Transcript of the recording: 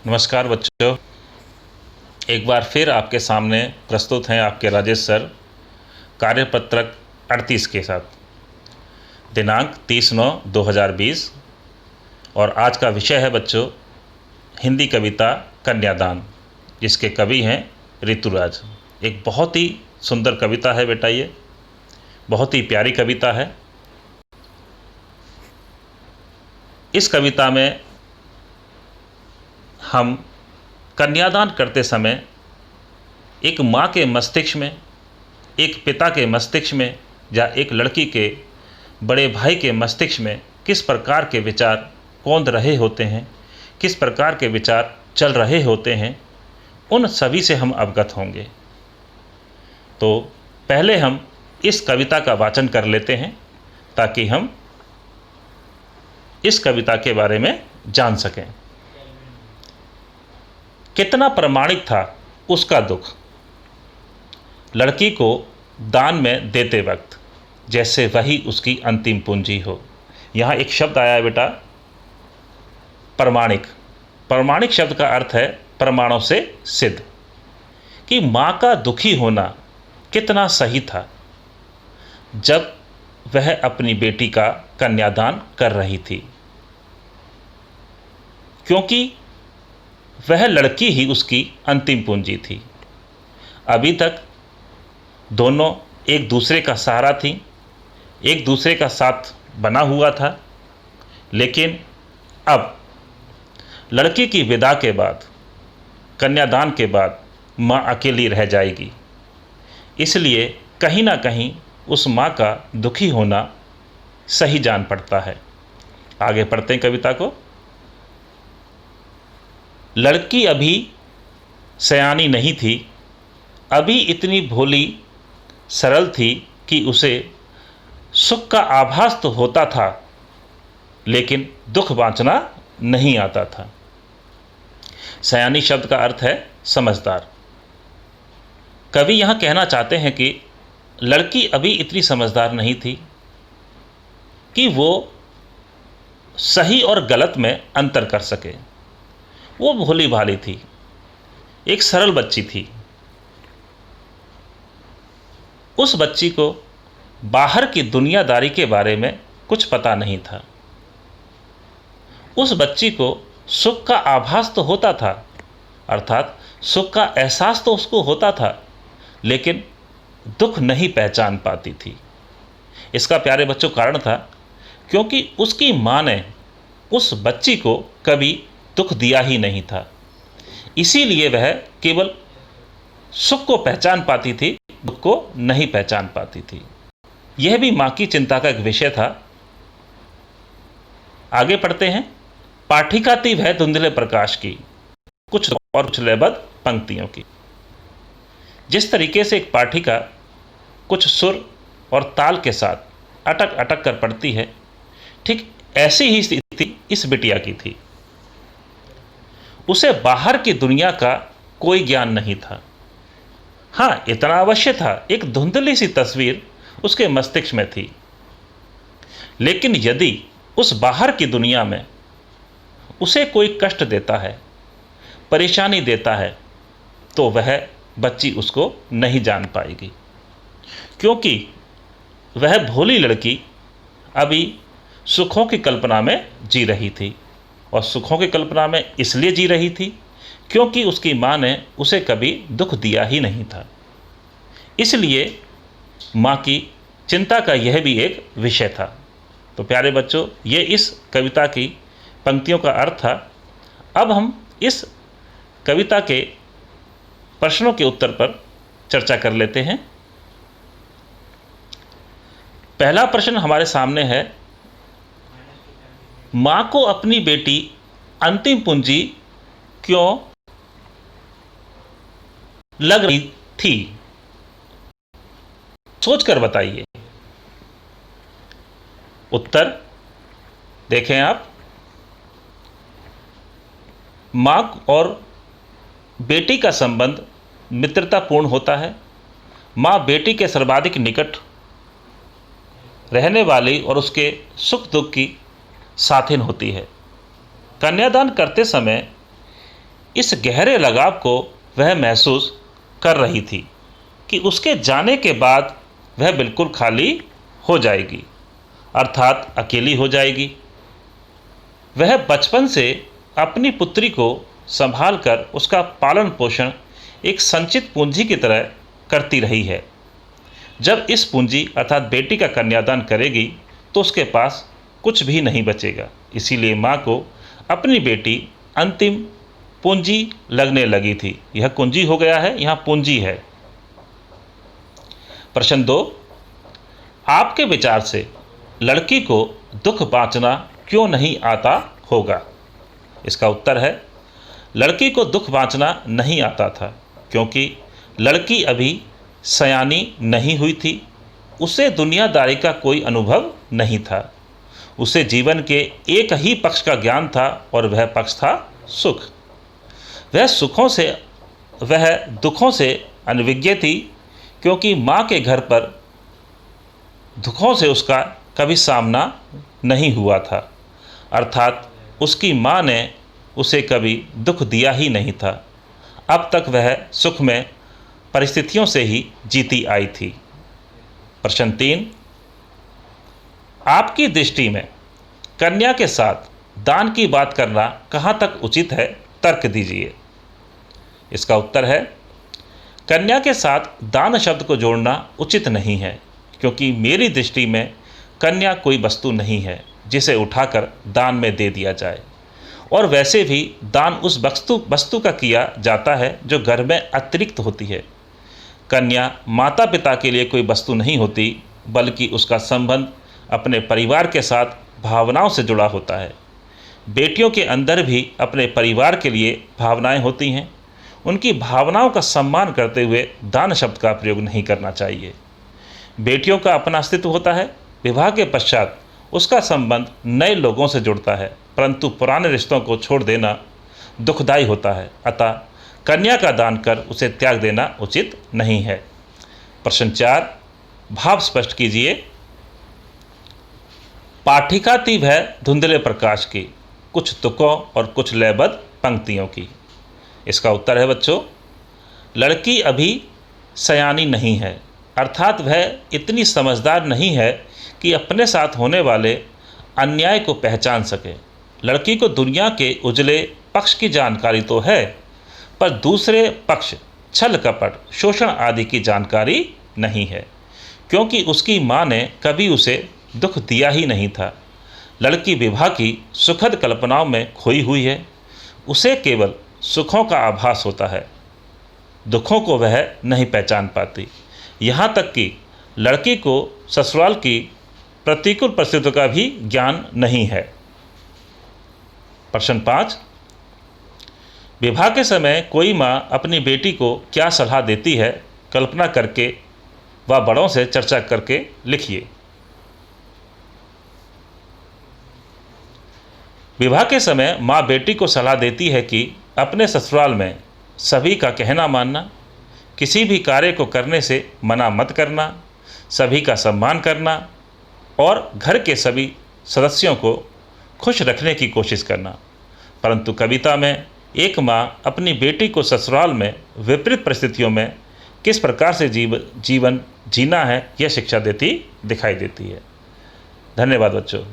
नमस्कार बच्चों। एक बार फिर आपके सामने प्रस्तुत हैं आपके राजेश सर कार्यपत्रक 38 के साथ। दिनांक 30/9/2020 और आज का विषय है बच्चों हिंदी कविता कन्यादान, जिसके कवि हैं ऋतुराज। एक बहुत ही सुंदर कविता है बेटा, ये बहुत ही प्यारी कविता है। इस कविता में हम कन्यादान करते समय एक माँ के मस्तिष्क में, एक पिता के मस्तिष्क में या एक लड़की के बड़े भाई के मस्तिष्क में किस प्रकार के विचार कौंध रहे होते हैं, किस प्रकार के विचार चल रहे होते हैं, उन सभी से हम अवगत होंगे। तो पहले हम इस कविता का वाचन कर लेते हैं ताकि हम इस कविता के बारे में जान सकें। कितना प्रमाणिक था उसका दुख, लड़की को दान में देते वक्त, जैसे वही उसकी अंतिम पूंजी हो। यहाँ एक शब्द आया है बेटा, प्रमाणिक। प्रमाणिक शब्द का अर्थ है प्रमाणों से सिद्ध, कि माँ का दुखी होना कितना सही था जब वह अपनी बेटी का कन्यादान कर रही थी, क्योंकि वह लड़की ही उसकी अंतिम पूंजी थी। अभी तक दोनों एक दूसरे का सहारा थी, एक दूसरे का साथ बना हुआ था, लेकिन अब लड़की की विदा के बाद, कन्यादान के बाद माँ अकेली रह जाएगी। इसलिए कहीं ना कहीं उस माँ का दुखी होना सही जान पड़ता है। आगे पढ़ते हैं कविता को। लड़की अभी सयानी नहीं थी, अभी इतनी भोली सरल थी कि उसे सुख का आभास तो होता था, लेकिन दुख बांचना नहीं आता था। सयानी शब्द का अर्थ है समझदार। कवि यहाँ कहना चाहते हैं कि लड़की अभी इतनी समझदार नहीं थी कि वो सही और गलत में अंतर कर सके। वो भोली भाली थी, एक सरल बच्ची थी। उस बच्ची को बाहर की दुनियादारी के बारे में कुछ पता नहीं था। उस बच्ची को सुख का आभास तो होता था, अर्थात सुख का एहसास तो उसको होता था, लेकिन दुख नहीं पहचान पाती थी। इसका प्यारे बच्चों कारण था क्योंकि उसकी माँ ने उस बच्ची को कभी दुख दिया ही नहीं था। इसीलिए वह केवल सुख को पहचान पाती थी, दुख को नहीं पहचान पाती थी। यह भी माँ की चिंता का एक विषय था। आगे पढ़ते हैं। पाठिका थी वह धुंधले प्रकाश की, कुछ और कुछ लयबद्ध पंक्तियों की। जिस तरीके से एक पाठिका कुछ सुर और ताल के साथ अटक अटक कर पढ़ती है, ठीक ऐसी ही स्थिति इस बिटिया की थी। उसे बाहर की दुनिया का कोई ज्ञान नहीं था। हाँ, इतना अवश्य था, एक धुंधली सी तस्वीर उसके मस्तिष्क में थी। लेकिन यदि उस बाहर की दुनिया में उसे कोई कष्ट देता है, परेशानी देता है, तो वह बच्ची उसको नहीं जान पाएगी, क्योंकि वह भोली लड़की अभी सुखों की कल्पना में जी रही थी। और सुखों की कल्पना में इसलिए जी रही थी क्योंकि उसकी माँ ने उसे कभी दुख दिया ही नहीं था। इसलिए माँ की चिंता का यह भी एक विषय था। तो प्यारे बच्चों, ये इस कविता की पंक्तियों का अर्थ था। अब हम इस कविता के प्रश्नों के उत्तर पर चर्चा कर लेते हैं। पहला प्रश्न हमारे सामने है, माँ को अपनी बेटी अंतिम पूंजी क्यों लग रही थी? सोचकर बताइए। उत्तर देखें आप। माँ और बेटी का संबंध मित्रतापूर्ण होता है। माँ बेटी के सर्वाधिक निकट रहने वाली और उसके सुख दुख की साथिन होती है। कन्यादान करते समय इस गहरे लगाव को वह महसूस कर रही थी कि उसके जाने के बाद वह बिल्कुल खाली हो जाएगी, अर्थात अकेली हो जाएगी। वह बचपन से अपनी पुत्री को संभाल कर उसका पालन पोषण एक संचित पूंजी की तरह करती रही है। जब इस पूंजी अर्थात बेटी का कन्यादान करेगी तो उसके पास कुछ भी नहीं बचेगा। इसीलिए माँ को अपनी बेटी अंतिम पूंजी लगने लगी थी। यह कुंजी हो गया है, यहाँ पूंजी है। प्रश्न 2, आपके विचार से लड़की को दुख बांचना क्यों नहीं आता होगा? इसका उत्तर है, लड़की को दुख बांचना नहीं आता था क्योंकि लड़की अभी सयानी नहीं हुई थी। उसे दुनियादारी का कोई अनुभव नहीं था। उसे जीवन के एक ही पक्ष का ज्ञान था और वह पक्ष था सुख। वह दुखों से अनभिज्ञ थी क्योंकि माँ के घर पर दुखों से उसका कभी सामना नहीं हुआ था, अर्थात उसकी माँ ने उसे कभी दुख दिया ही नहीं था। अब तक वह सुख में परिस्थितियों से ही जीती आई थी। प्रश्न 3, आपकी दृष्टि में कन्या के साथ दान की बात करना कहाँ तक उचित है? तर्क दीजिए। इसका उत्तर है, कन्या के साथ दान शब्द को जोड़ना उचित नहीं है क्योंकि मेरी दृष्टि में कन्या कोई वस्तु नहीं है जिसे उठाकर दान में दे दिया जाए, और वैसे भी दान उस वस्तु का किया जाता है जो घर में अतिरिक्त होती है। कन्या माता पिता के लिए कोई वस्तु नहीं होती, बल्कि उसका संबंध अपने परिवार के साथ भावनाओं से जुड़ा होता है। बेटियों के अंदर भी अपने परिवार के लिए भावनाएं होती हैं। उनकी भावनाओं का सम्मान करते हुए दान शब्द का प्रयोग नहीं करना चाहिए। बेटियों का अपना अस्तित्व होता है। विवाह के पश्चात उसका संबंध नए लोगों से जुड़ता है, परंतु पुराने रिश्तों को छोड़ देना दुखदायी होता है। अतः कन्या का दान कर उसे त्याग देना उचित नहीं है। प्रश्न 4, भाव स्पष्ट कीजिए। पाठिका थी वह धुंधले प्रकाश की, कुछ तुकों और कुछ लयबद्ध पंक्तियों की। इसका उत्तर है बच्चों, लड़की अभी सयानी नहीं है, अर्थात वह इतनी समझदार नहीं है कि अपने साथ होने वाले अन्याय को पहचान सके। लड़की को दुनिया के उजले पक्ष की जानकारी तो है, पर दूसरे पक्ष छल कपट शोषण आदि की जानकारी नहीं है, क्योंकि उसकी माँ ने कभी उसे दुख दिया ही नहीं था। लड़की विवाह की सुखद कल्पनाओं में खोई हुई है। उसे केवल सुखों का आभास होता है, दुखों को वह नहीं पहचान पाती। यहाँ तक कि लड़की को ससुराल की प्रतिकूल परिस्थितियों का भी ज्ञान नहीं है। प्रश्न 5, विवाह के समय कोई माँ अपनी बेटी को क्या सलाह देती है? कल्पना करके व बड़ों से चर्चा करके लिखिए। विवाह के समय माँ बेटी को सलाह देती है कि अपने ससुराल में सभी का कहना मानना, किसी भी कार्य को करने से मना मत करना, सभी का सम्मान करना और घर के सभी सदस्यों को खुश रखने की कोशिश करना। परंतु कविता में एक माँ अपनी बेटी को ससुराल में विपरीत परिस्थितियों में किस प्रकार से जीवन जीना है, यह शिक्षा देती दिखाई देती है। धन्यवाद बच्चों।